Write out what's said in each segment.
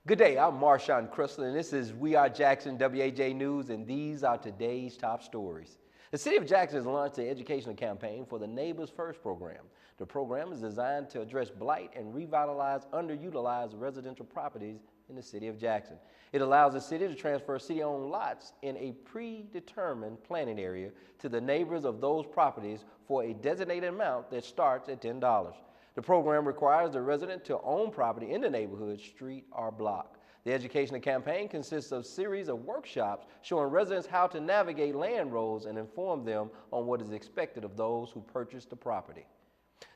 Good day, I'm Marshawn Chrysler, and this is We Are Jackson WAJ News, and these are today's top stories. The City of Jackson has launched an educational campaign for the Neighbors First program. The program is designed to address blight and revitalize underutilized residential properties in the City of Jackson. It allows the city to transfer city-owned lots in a predetermined planning area to the neighbors of those properties for a designated amount that starts at $10. The program requires the resident to own property in the neighborhood, street, or block. The educational campaign consists of a series of workshops showing residents how to navigate land roads and inform them on what is expected of those who purchase the property.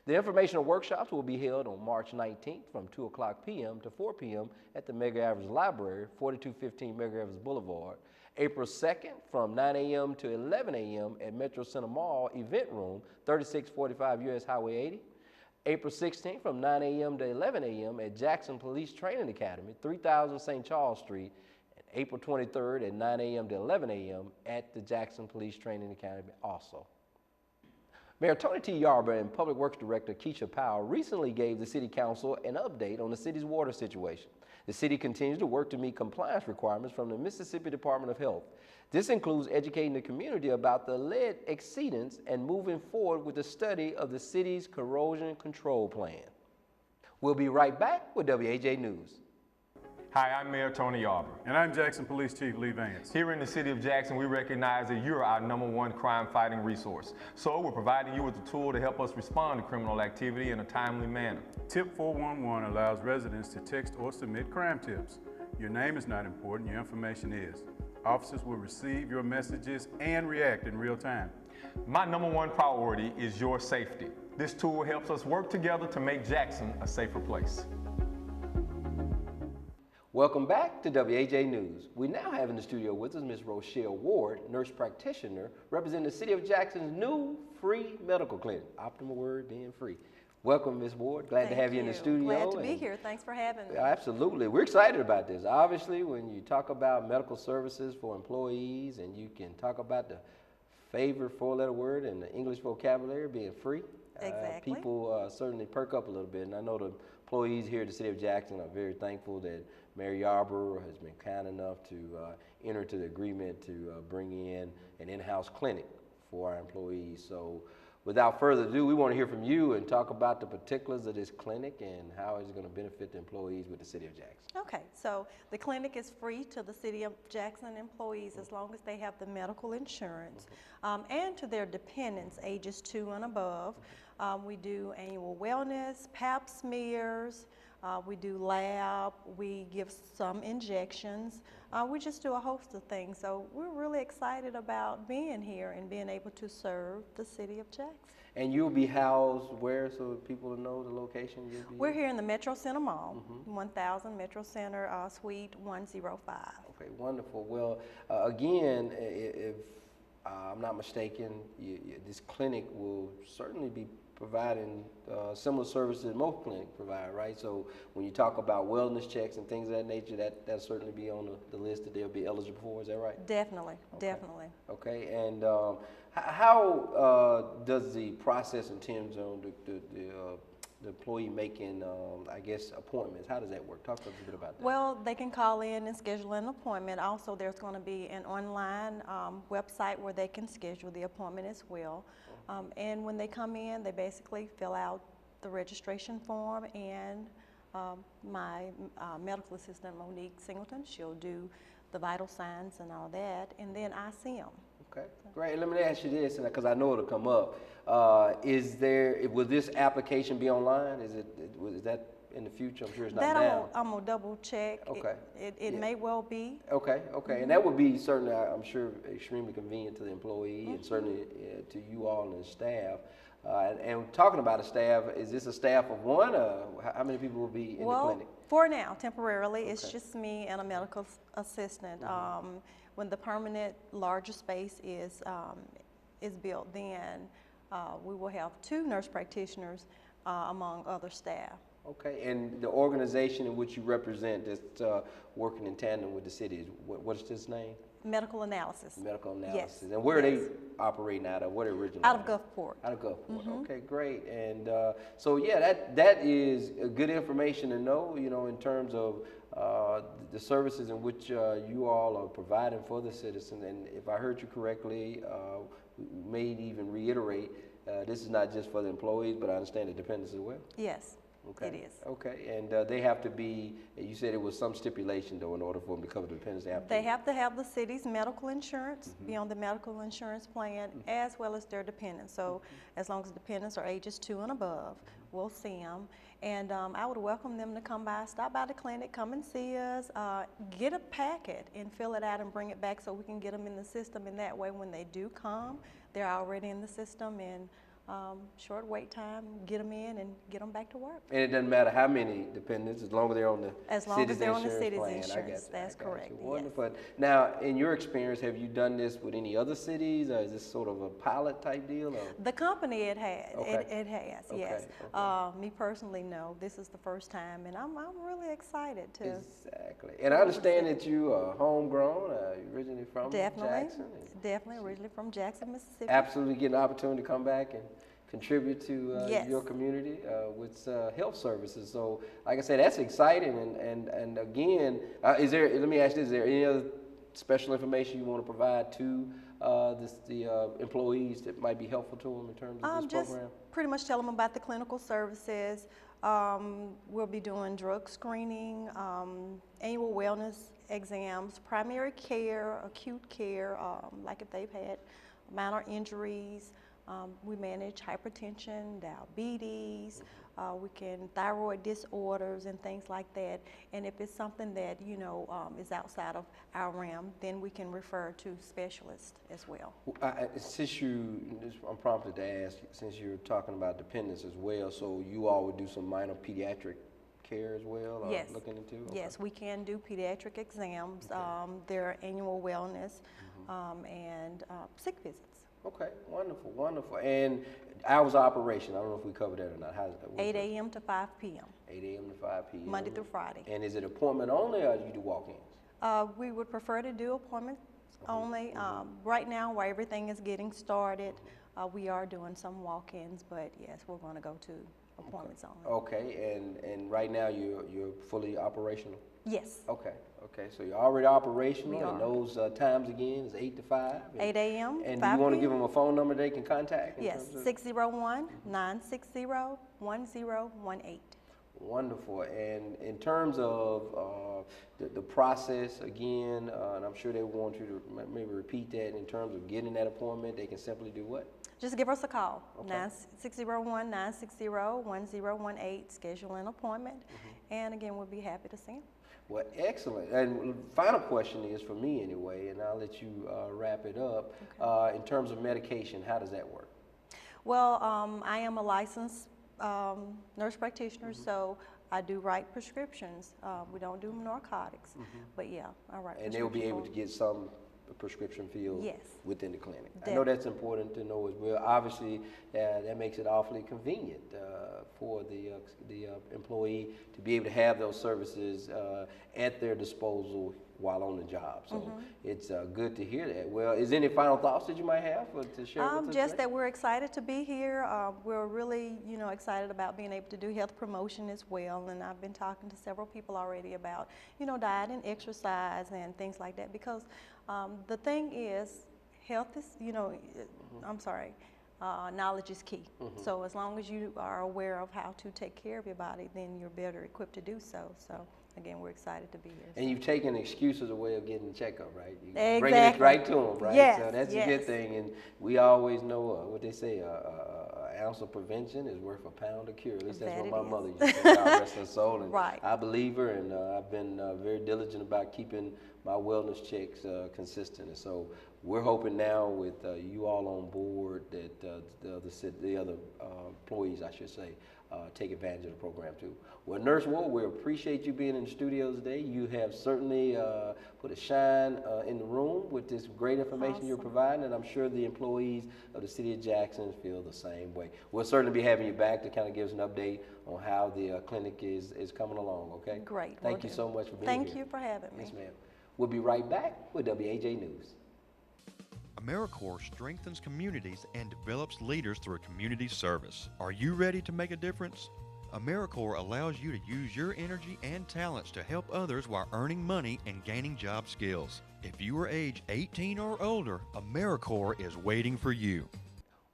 The informational workshops will be held on March 19th from 2 o'clock p.m. to 4 p.m. at the Medgar Evers Library, 4215 Medgar Evers Boulevard. April 2nd from 9 a.m. to 11 a.m. at Metro Center Mall Event Room, 3645 U.S. Highway 80. April 16th from 9 a.m. to 11 a.m. at Jackson Police Training Academy, 3000 St. Charles Street. And April 23rd at 9 a.m. to 11 a.m. at the Jackson Police Training Academy also. Mayor Tony T. Yarber and Public Works Director Keisha Powell recently gave the City Council an update on the city's water situation. The city continues to work to meet compliance requirements from the Mississippi Department of Health. This includes educating the community about the lead exceedance and moving forward with the study of the city's corrosion control plan. We'll be right back with WAJ News. Hi, I'm Mayor Tony Yarber. And I'm Jackson Police Chief Lee Vance. Here in the City of Jackson, we recognize that you're our #1 crime-fighting resource. So we're providing you with a tool to help us respond to criminal activity in a timely manner. Tip 411 allows residents to text or submit crime tips. Your name is not important, your information is. Officers will receive your messages and react in real time. My #1 priority is your safety. This tool helps us work together to make Jackson a safer place. Welcome back to WAJ News. We now have in the studio with us Ms. Rochelle Ward, nurse practitioner, representing the City of Jackson's new free medical clinic. Optimal word being free. Welcome, Ms. Ward. Glad to have you in the studio. Glad to be here. Thanks for having me. Absolutely. We're excited about this. Obviously, when you talk about medical services for employees and you can talk about the favorite four-letter word in the English vocabulary being free, exactly. People certainly perk up a little bit. And I know the employees here at the City of Jackson are very thankful that Mayor Yarber has been kind enough to enter into the agreement to bring in an in-house clinic for our employees. So without further ado, we want to hear from you and talk about the particulars of this clinic and how it's going to benefit the employees with the City of Jackson. Okay, so the clinic is free to the City of Jackson employees as long as they have the medical insurance and to their dependents, ages 2 and above. We do annual wellness, pap smears, we do lab, we give some injections. We just do a host of things. So we're really excited about being here and being able to serve the City of Jackson. And you'll be housed where so people know the location you'll be? We're here in the Metro Center Mall, 1000 Metro Center, Suite 105. Okay, wonderful. Well, again, if I'm not mistaken, this clinic will certainly be providing similar services that most clinics provide, right? So when you talk about wellness checks and things of that nature, that'll certainly be on the list that they'll be eligible for, is that right? Definitely, okay. Definitely. Okay, and how does the process in terms of the employee making, I guess, appointments, how does that work? Talk to us a bit about that. Well, they can call in and schedule an appointment. Also, there's going to be an online website where they can schedule the appointment as well. And when they come in, they basically fill out the registration form, and my medical assistant, Monique Singleton, she'll do the vital signs and all that, and then I see them. Okay, great. Let me ask you this, because I know it'll come up. Will this application be online? Is that in the future? I'm sure it's not now. I'm gonna double check. Okay. It may well be. Okay, okay, and that would be certainly, I'm sure, extremely convenient to the employee and certainly to you all and the staff. And talking about a staff, is this a staff of one, or how many people will be in the clinic? For now, temporarily, it's just me and a medical assistant. When the permanent larger space is built, then we will have 2 nurse practitioners among other staff. Okay, and the organization in which you represent that's working in tandem with the city, what's its name? medical analysis. Medical analysis. Yes. And where are Yes. they operating out of? What are originally? Out of Gulfport. Out of Gulfport. Okay, great. And so yeah, that is good information to know. You know, in terms of the services in which you all are providing for the citizen. And if I heard you correctly, we may even reiterate, this is not just for the employees, but I understand the dependents as well. Yes. Okay. It is. Okay, and they have to be, you said it was some stipulation though, in order for them to cover the dependents, They have to have the city's medical insurance, be on the medical insurance plan, as well as their dependents. So as long as dependents are ages 2 and above, we'll see them. And I would welcome them to come by, stop by the clinic, come and see us, get a packet and fill it out and bring it back so we can get them in the system. And that way when they do come, they're already in the system, and short wait time, get them in and get them back to work. And it doesn't matter how many dependents, as long as they're on the As long as they're on the city's insurance, that's correct. Wonderful. Now, in your experience, have you done this with any other cities, or is this sort of a pilot type deal? Or? The company it has, Okay. it has, Okay, yes. okay. Me personally, no, this is the first time, and I'm really excited to. Exactly. And I understand that you are homegrown, originally from Definitely, Jackson. definitely originally from Jackson, Mississippi. Absolutely getting an opportunity to come back and contribute to Yes. your community with health services. So, like I said, that's exciting. And again, let me ask this, is there any other special information you want to provide to the employees that might be helpful to them in terms of this Just program? pretty much tell them about the clinical services. We'll be doing drug screening, annual wellness exams, primary care, acute care, like if they've had minor injuries. We manage hypertension, diabetes, we can thyroid disorders and things like that. And if it's something that, you know, is outside of our realm, then we can refer to specialists as well. I'm prompted to ask, since you're talking about dependents as well, so you all would do some minor pediatric care as well? Yes. Looking into? Okay. Yes, we can do pediatric exams, their annual wellness, and sick visits. Okay, wonderful, wonderful. And hours of operation, I don't know if we covered that or not. How does that work? 8 a.m. to 5 p.m. 8 a.m. to 5 p.m. Monday through Friday. And is it appointment only, or do you do walk-ins? We would prefer to do appointments only. Right now, while everything is getting started, we are doing some walk-ins, but yes, we're going to go to appointments only. Okay, and right now you're fully operational? Yes. Okay, so you're already operational, We and are. those times again is 8 to 5? 8 a.m., And 5 do you want to p.m.? give them a phone number they can contact? in Yes, terms of- 601-960-1018. Wonderful. And in terms of the process, again, and I'm sure they want you to maybe repeat that, in terms of getting that appointment, they can simply do what? Just give us a call, Okay. 601-960-1018, schedule an appointment, and again, we'll be happy to see them. Well, excellent. And final question is for me anyway, and I'll let you wrap it up. Okay. In terms of medication, how does that work? Well, I am a licensed nurse practitioner, so I do write prescriptions. We don't do narcotics, but yeah, I write And they'll be able to prescriptions. get some prescription filled Yes. within the clinic. I know that's important to know as well. Obviously, that makes it awfully convenient for the employee to be able to have those services at their disposal while on the job. So it's good to hear that. Well, is there any final thoughts that you might have to share with us? Just today? that we're excited to be here. We're really, excited about being able to do health promotion as well. And I've been talking to several people already about, diet and exercise and things like that. Because the thing is, health is, knowledge is key. So as long as you are aware of how to take care of your body, then you're better equipped to do so. So again, we're excited to be here. And you've taken excuses away of getting the checkup, right? You Exactly. bringing it right to them, right? Yes, So that's a good thing. And we always know what they say, an ounce of prevention is worth a pound of cure. At least that's That what my it mother is. used to say. God rest her soul. And Right. I believe her, and I've been very diligent about keeping my wellness checks consistent. And so we're hoping now with you all on board that the other employees, I should say, take advantage of the program too. Well, Nurse Ward, we appreciate you being in the studio today. You have certainly put a shine in the room with this great information you're providing, and I'm sure the employees of the City of Jackson feel the same way. We'll certainly be having you back to kind of give us an update on how the clinic is coming along, okay? Great. Thank will you do. so much for being Thank here. you for having me. Yes, ma'am. We'll be right back with WAJ News. AmeriCorps strengthens communities and develops leaders through community service. Are you ready to make a difference? AmeriCorps allows you to use your energy and talents to help others while earning money and gaining job skills. If you are age 18 or older, AmeriCorps is waiting for you.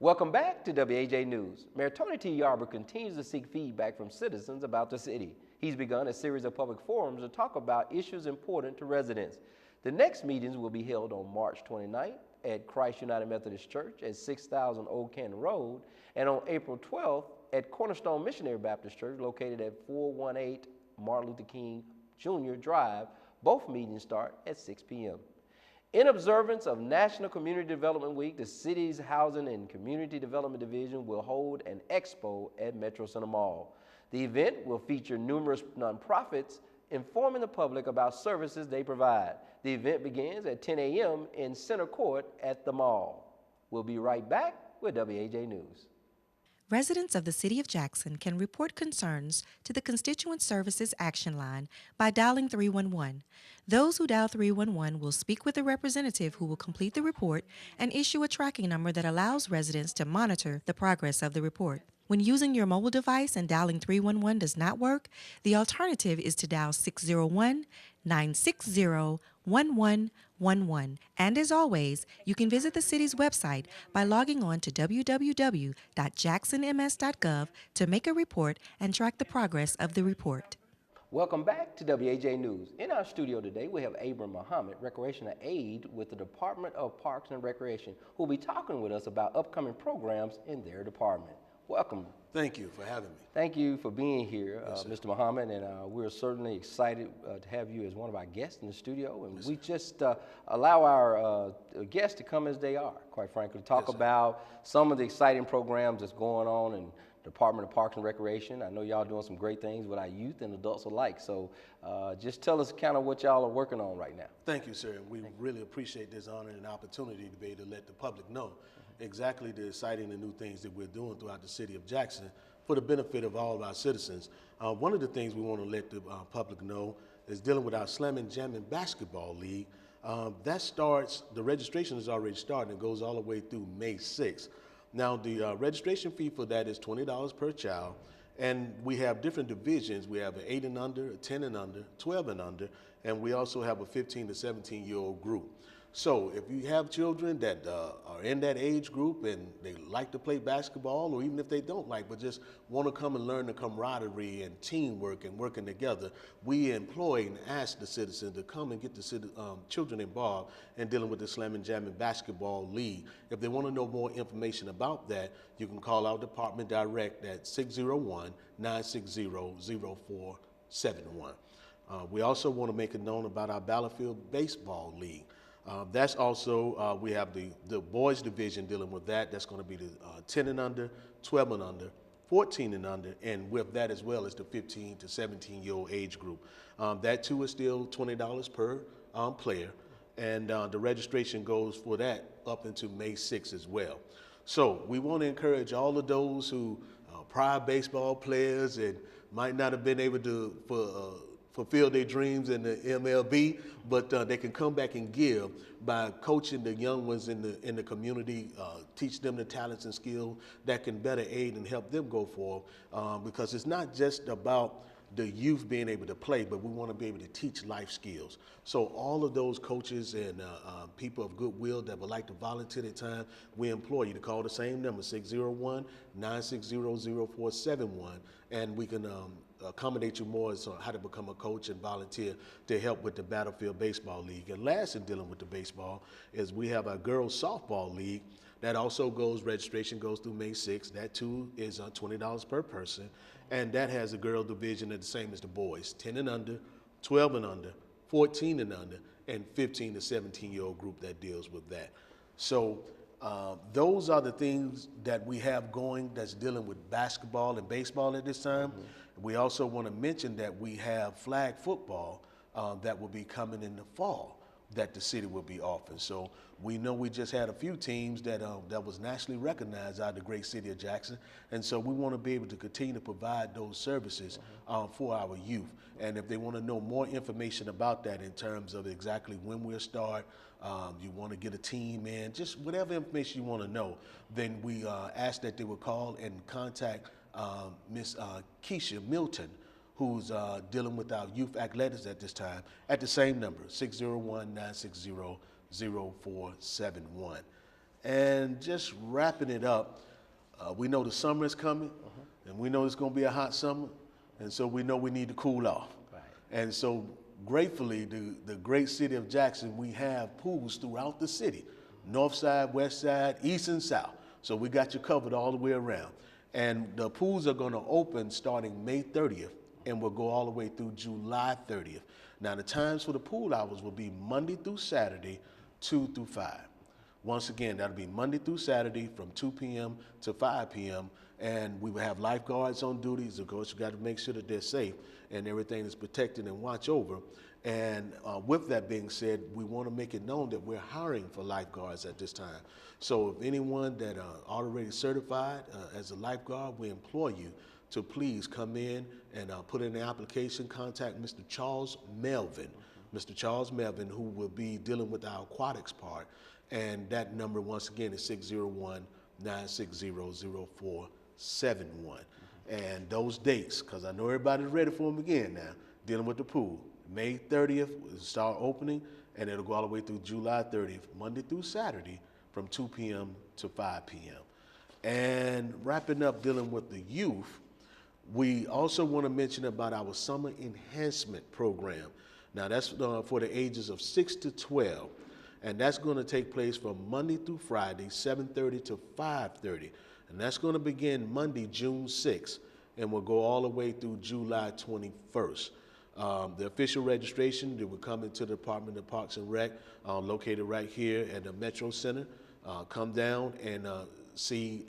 Welcome back to WAJ News. Mayor Tony T. Yarber continues to seek feedback from citizens about the city. He's begun a series of public forums to talk about issues important to residents. The next meetings will be held on March 29th at Christ United Methodist Church at 6000 Old Canton Road, and on April 12th at Cornerstone Missionary Baptist Church located at 418 Martin Luther King Jr. Drive. Both meetings start at 6 p.m. In observance of National Community Development Week, the city's Housing and Community Development Division will hold an expo at Metro Center Mall. The event will feature numerous nonprofits informing the public about services they provide. The event begins at 10 a.m. in Center Court at the mall. We'll be right back with WAJ News. Residents of the City of Jackson can report concerns to the Constituent Services Action Line by dialing 311. Those who dial 311 will speak with a representative who will complete the report and issue a tracking number that allows residents to monitor the progress of the report. When using your mobile device and dialing 311 does not work, the alternative is to dial 601-960-1111. And as always, you can visit the city's website by logging on to www.jacksonms.gov to make a report and track the progress of the report. Welcome back to WAJ News. In our studio today, we have Abram Muhammad, recreational aide with the Department of Parks and Recreation, who will be talking with us about upcoming programs in their department. Welcome. Thank you for having me. Thank you for being here, Yes, Mr. Muhammad, and we're certainly excited to have you as one of our guests in the studio. And we just allow our guests to come as they are, quite frankly, talk about some of the exciting programs that's going on in Department of Parks and Recreation. I know y'all doing some great things with our youth and adults alike. So just tell us kind of what y'all are working on right now. Thank you, sir. We really appreciate this honor and opportunity to be able to let the public know exactly the exciting and new things that we're doing throughout the city of Jackson for the benefit of all of our citizens. One of the things we want to let the public know is dealing with our Slammin' Jammin' Basketball League. That starts, the registration is already started and goes all the way through May 6th. Now, the registration fee for that is $20 per child, and we have different divisions. We have an 8 and under, a 10 and under, 12 and under, and we also have a 15 to 17-year-old group. So if you have children that are in that age group and they like to play basketball, or even if they don't like, but just want to come and learn the camaraderie and teamwork and working together, we employ and ask the citizens to come and get the children involved in dealing with the Slammin' Jammin' Basketball League. If they want to know more information about that, you can call our department direct at 601-960-0471. We also want to make it known about our Battlefield Baseball League. That's also, we have the boys division dealing with that. That's going to be the 10 and under, 12 and under, 14 and under, and with that as well as the 15 to 17-year-old age group. That too is still $20 per player, and the registration goes for that up into May 6th as well. So we want to encourage all of those who prior baseball players and might not have been able to fulfill their dreams in the MLB, but they can come back and give by coaching the young ones in the community, teach them the talents and skills that can better aid and help them go forward. Because it's not just about the youth being able to play, but we want to be able to teach life skills. So all of those coaches and people of goodwill that would like to volunteer their time, we implore you to call the same number, 601-960-0471, and we can accommodate you more as to how to become a coach and volunteer to help with the Battlefield Baseball League. And last in dealing with the baseball is we have our Girls Softball League. That also registration goes through May 6th. That too is $20 per person. And that has a girl division that's the same as the boys, 10 and under, 12 and under, 14 and under, and 15 to 17-year-old group that deals with that. So those are the things that we have going that's dealing with basketball and baseball at this time. We also want to mention that we have flag football that will be coming in the fall. that the city will be offering. So we know we just had a few teams that was nationally recognized out of the great city of Jackson, and so we want to be able to continue to provide those services for our youth. And if they want to know more information about that in terms of exactly when we'll start, you want to get a team in, just whatever information you want to know, then we ask that they would call and contact Miss Keisha Milton, who's dealing with our youth athletics at this time, at the same number, 601-960-0471. And just wrapping it up, we know the summer is coming, and we know it's going to be a hot summer, and so we know we need to cool off. Right. And so gratefully, the great city of Jackson, we have pools throughout the city, north side, west side, east and south. So we got you covered all the way around. And the pools are going to open starting May 30th. And will go all the way through July 30th. Now, the times for the pool hours will be Monday through Saturday, 2 through 5. Once again, that'll be Monday through Saturday from 2 p.m. to 5 p.m. And we will have lifeguards on duties. Of course, you got to make sure that they're safe and everything is protected and watched over. And with that being said, we want to make it known that we're hiring for lifeguards at this time. So if anyone that are already certified as a lifeguard, we implore you to please come in and put in the application, contact Mr. Charles Melvin. Mr. Charles Melvin, who will be dealing with our aquatics part. And that number, once again, is 601-960-0471. And those dates, because I know everybody's ready for them again now, dealing with the pool. May 30th will start opening, and it'll go all the way through July 30th, Monday through Saturday, from 2 p.m. to 5 p.m. And wrapping up dealing with the youth, we also want to mention about our summer enhancement program. Now that's for the ages of 6 to 12, and that's going to take place from Monday through Friday, 7:30 to 5:30, and that's going to begin Monday, June 6th, and will go all the way through July 21st. The official registration, they will come into the Department of Parks and Rec, located right here at the Metro Center. Come down and see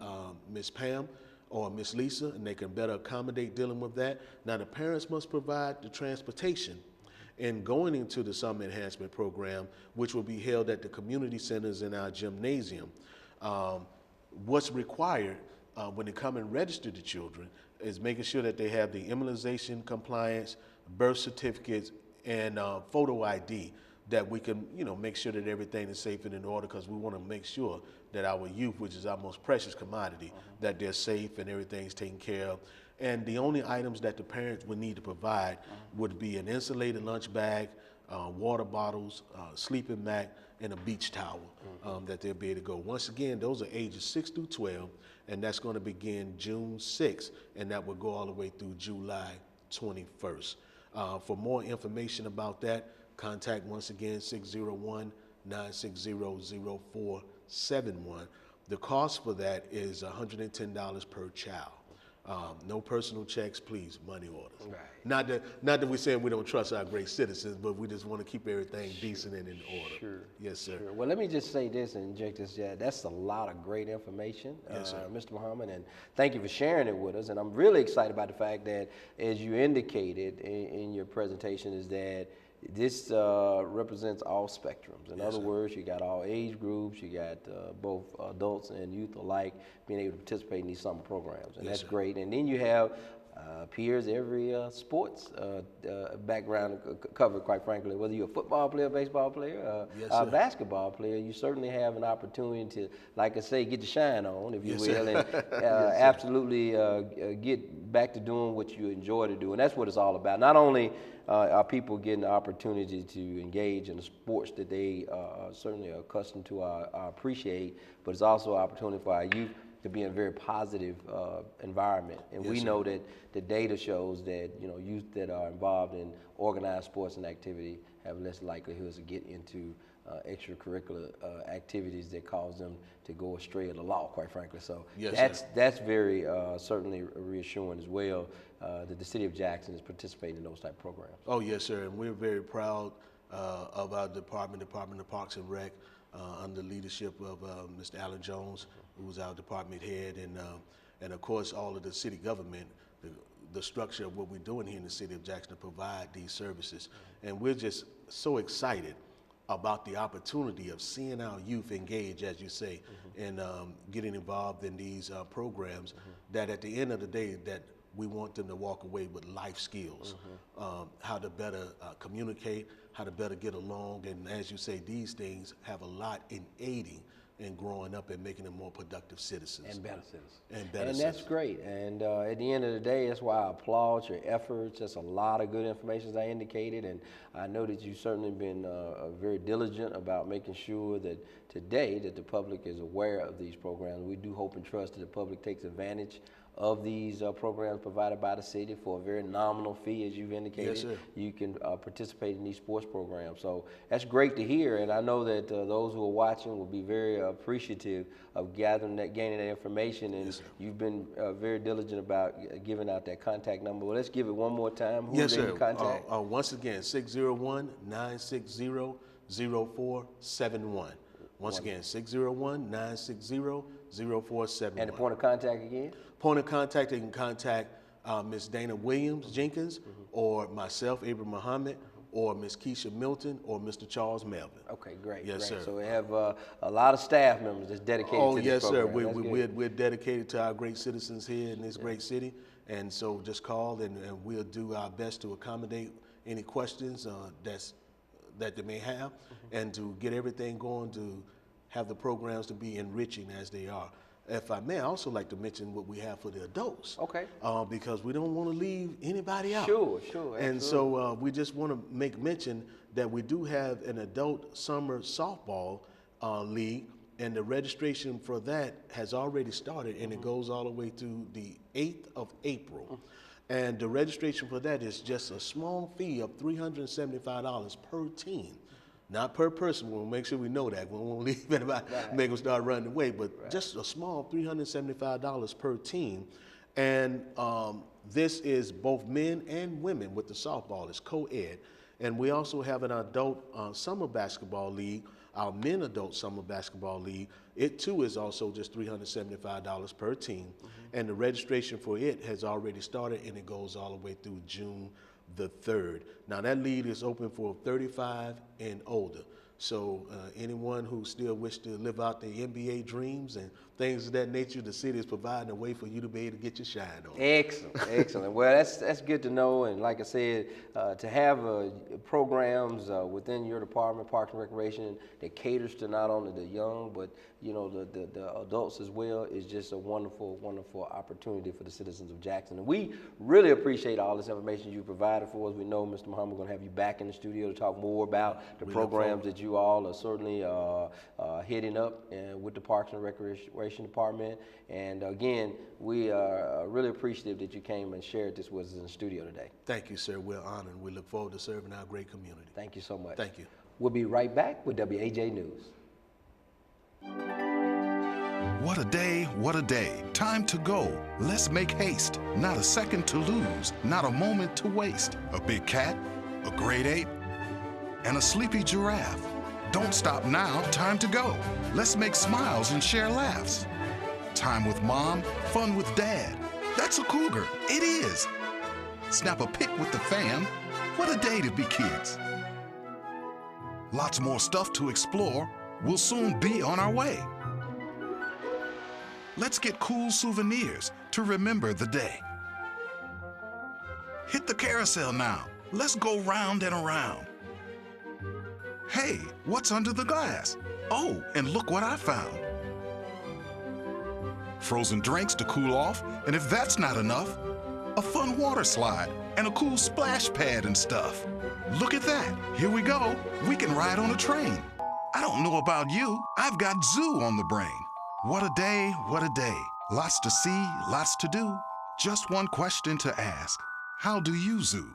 Miss Pam or Miss Lisa, and they can better accommodate dealing with that. Now, the parents must provide the transportation in going into the summer enhancement program, which will be held at the community centers in our gymnasium. What's required when they come and register the children is making sure that they have the immunization compliance, birth certificates, and photo ID, that we can, make sure that everything is safe and in order, because we want to make sure that our youth, which is our most precious commodity, that they're safe and everything's taken care of. And the only items that the parents would need to provide would be an insulated lunch bag, water bottles, sleeping mat, and a beach towel that they'll be able to go. Once again, those are ages 6 through 12, and that's going to begin June 6th, and that will go all the way through July 21st. For more information about that, contact once again 601-960-0471. The cost for that is $110 per child. No personal checks, please, money orders. Right. Not that we're saying we don't trust our great citizens, but we just want to keep everything decent and in order. Sure. Yes, sir. Sure. Well, let me just say this and inject this. Yeah, that's a lot of great information, Yes, sir. Mr. Muhammad, and thank you for sharing it with us. And I'm really excited about the fact that, as you indicated in your presentation, is that this represents all spectrums. In other words, you got all age groups, you got both adults and youth alike being able to participate in these summer programs, and that's great. And then you have peers every sports background covered, quite frankly. Whether you're a football player, baseball player, a basketball player, you certainly have an opportunity to, like I say, get the shine on, if you will, and absolutely get back to doing what you enjoy to do. And that's what it's all about. Not only are people getting the opportunity to engage in the sports that they certainly are accustomed to, appreciate, but it's also an opportunity for our youth to be in a very positive environment. And we know that the data shows that youth that are involved in organized sports and activity have less likelihoods to get into extracurricular activities that cause them to go astray of the law, quite frankly. So that's very certainly reassuring as well, that the city of Jackson is participating in those type of programs. Oh, yes, sir. And we're very proud of our Department of Parks and Rec, under the leadership of Mr. Alan Jones, who's our department head, and of course all of the city government, the structure of what we're doing here in the city of Jackson to provide these services. And we're just so excited about the opportunity of seeing our youth engage, as you say, and getting involved in these programs, that at the end of the day, that we want them to walk away with life skills, how to better communicate, how to better get along, and as you say, these things have a lot in aiding and growing up and making them more productive citizens. And better citizens. And better And citizens. that's great. And at the end of the day, that's why I applaud your efforts. That's a lot of good information, as I indicated. And I know that you've certainly been very diligent about making sure that today that the public is aware of these programs. We do hope and trust that the public takes advantage of these programs provided by the city for a very nominal fee, as you've indicated. Yes, sir. You can participate in these sports programs. So that's great to hear, and I know that those who are watching will be very appreciative of gaining that information, and Yes, you've been very diligent about giving out that contact number. Well, let's give it one more time. Who Yes, they sir. can contact? Once again, 601-960-0471. Once again, 601-960-0471. And the point of contact again? Point of contact, they can contact Ms. Dana Williams Jenkins, or myself, Abraham Muhammad, or Ms. Keisha Milton, or Mr. Charles Melvin. Okay, great. Yes, great. sir. So we have a lot of staff members that's dedicated to this yes, sir. program. That's good. We're dedicated to our great citizens here in this great city. And so just call, and we'll do our best to accommodate any questions that they may have, and to get everything going to have the programs to be enriching as they are. If I may, I also like to mention what we have for the adults. Okay. Because we don't want to leave anybody out. Sure. And so we just want to make mention that we do have an adult summer softball league, and the registration for that has already started, and it goes all the way to the 8th of April. And the registration for that is just a small fee of $375 per team. Not per person. We'll make sure we know that. We won't leave anybody, make them start running away, but just a small $375 per team. And this is both men and women with the softball. It's co-ed. And we also have an adult summer basketball league, our men adult summer basketball league. It too is also just $375 per team. And the registration for it has already started, and it goes all the way through June the 3rd. Now that league is open for 35 and older. So anyone who still wish to live out their NBA dreams and things of that nature, the city is providing a way for you to be able to get your shine on. Excellent. Well, that's good to know. And like I said, to have programs within your department, Parks and Recreation, that caters to not only the young, but the adults as well, is just a wonderful, wonderful opportunity for the citizens of Jackson. And we really appreciate all this information you provided for us. We know, Mr. Muhammad, we're going to have you back in the studio to talk more about the programs that you all are certainly heading up with the Parks and Recreation Department. And again, we are really appreciative that you came and shared this with us in the studio today. Thank you, sir. We're honored. We look forward to serving our great community. Thank you so much. Thank you. We'll be right back with WAJ News. What a day, what a day. Time to go. Let's make haste. Not a second to lose, not a moment to waste. A big cat, a great ape, and a sleepy giraffe. Don't stop now, time to go. Let's make smiles and share laughs. Time with mom, fun with dad. That's a cougar, it is. Snap a pic with the fam. What a day to be kids. Lots more stuff to explore. We'll soon be on our way. Let's get cool souvenirs to remember the day. Hit the carousel now. Let's go round and around. Hey, what's under the glass? Oh, and look what I found. Frozen drinks to cool off, and if that's not enough, a fun water slide and a cool splash pad and stuff. Look at that. Here we go. We can ride on a train. I don't know about you, I've got zoo on the brain. What a day, what a day. Lots to see, lots to do. Just one question to ask. How do you zoo?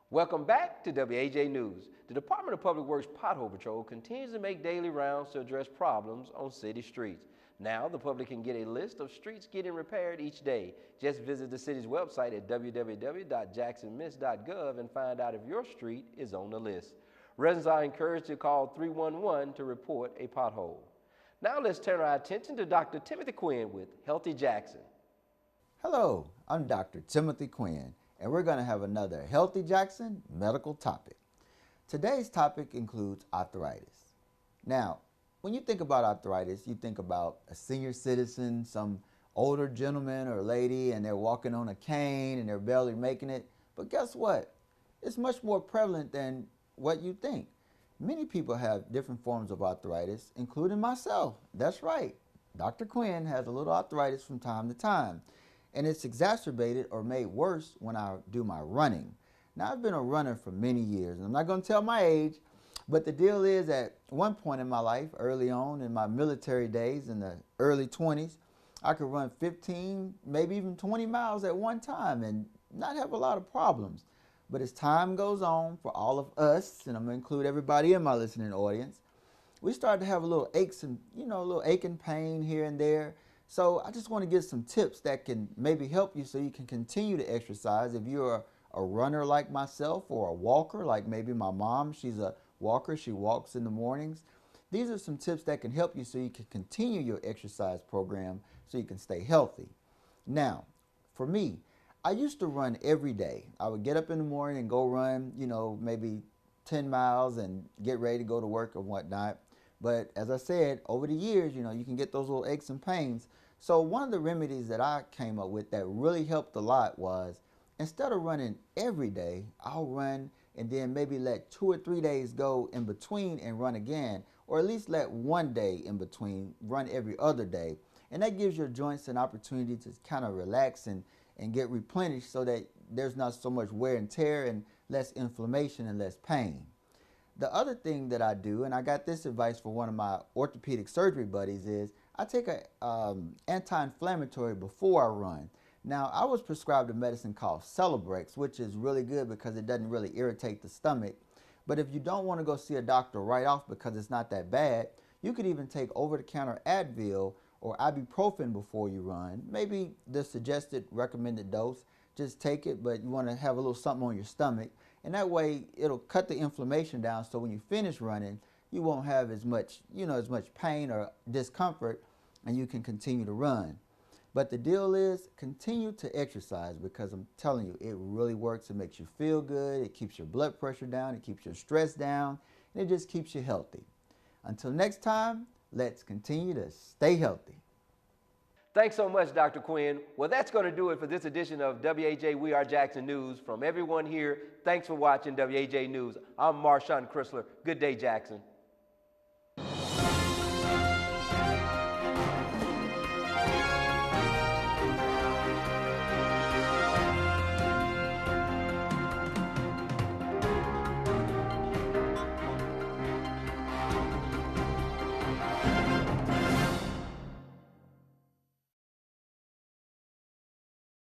Welcome back to WAJ News. The Department of Public Works Pothole Patrol continues to make daily rounds to address problems on city streets. Now, the public can get a list of streets getting repaired each day. Just visit the city's website at www.jacksonmiss.gov and find out if your street is on the list. Residents are encouraged to call 311 to report a pothole. Now let's turn our attention to Dr. Timothy Quinn with Healthy Jackson. Hello, I'm Dr. Timothy Quinn, and we're going to have another Healthy Jackson medical topic. Today's topic includes arthritis. Now, when you think about arthritis, you think about a senior citizen, some older gentleman or lady, and they're walking on a cane and they're barely making it. But guess what? It's much more prevalent than what you think. Many people have different forms of arthritis, including myself. That's right. Dr. Quinn has a little arthritis from time to time, and it's exacerbated or made worse when I do my running. Now, I've been a runner for many years, and I'm not going to tell my age, but the deal is at one point in my life, early on in my military days in the early 20s, I could run 15, maybe even 20 miles at one time and not have a lot of problems. But as time goes on, for all of us, and I'm going to include everybody in my listening audience, we start to have a little aches and, a little aching pain here and there. So I just want to give some tips that can maybe help you so you can continue to exercise. If you're a runner like myself or a walker like maybe my mom, she's a walker, she walks in the mornings. These are some tips that can help you so you can continue your exercise program so you can stay healthy. Now, for me, I used to run every day. I would get up in the morning and go run, maybe 10 miles and get ready to go to work and whatnot. But as I said, over the years, you can get those little aches and pains. So one of the remedies that I came up with that really helped a lot was, instead of running every day, I'll run and then maybe let 2 or 3 days go in between and run again, or at least let one day in between, run every other day. And that gives your joints an opportunity to kind of relax and get replenished so that there's not so much wear and tear and less inflammation and less pain. The other thing that I do, and I got this advice for one of my orthopedic surgery buddies, is I take an anti-inflammatory before I run. Now, I was prescribed a medicine called Celebrex, which is really good because it doesn't really irritate the stomach. But if you don't want to go see a doctor right off because it's not that bad, you could even take over-the-counter Advil or ibuprofen before you run. Maybe the suggested recommended dose, just take it, but you want to have a little something on your stomach. And that way, it'll cut the inflammation down so when you finish running, you won't have as much, as much pain or discomfort, and you can continue to run. But the deal is, continue to exercise because I'm telling you, it really works. It makes you feel good. It keeps your blood pressure down. It keeps your stress down. And it just keeps you healthy. Until next time, let's continue to stay healthy. Thanks so much, Dr. Quinn. Well, that's going to do it for this edition of WAJ We Are Jackson News. From everyone here, thanks for watching WAJ News. I'm Marshawn Chrysler. Good day, Jackson.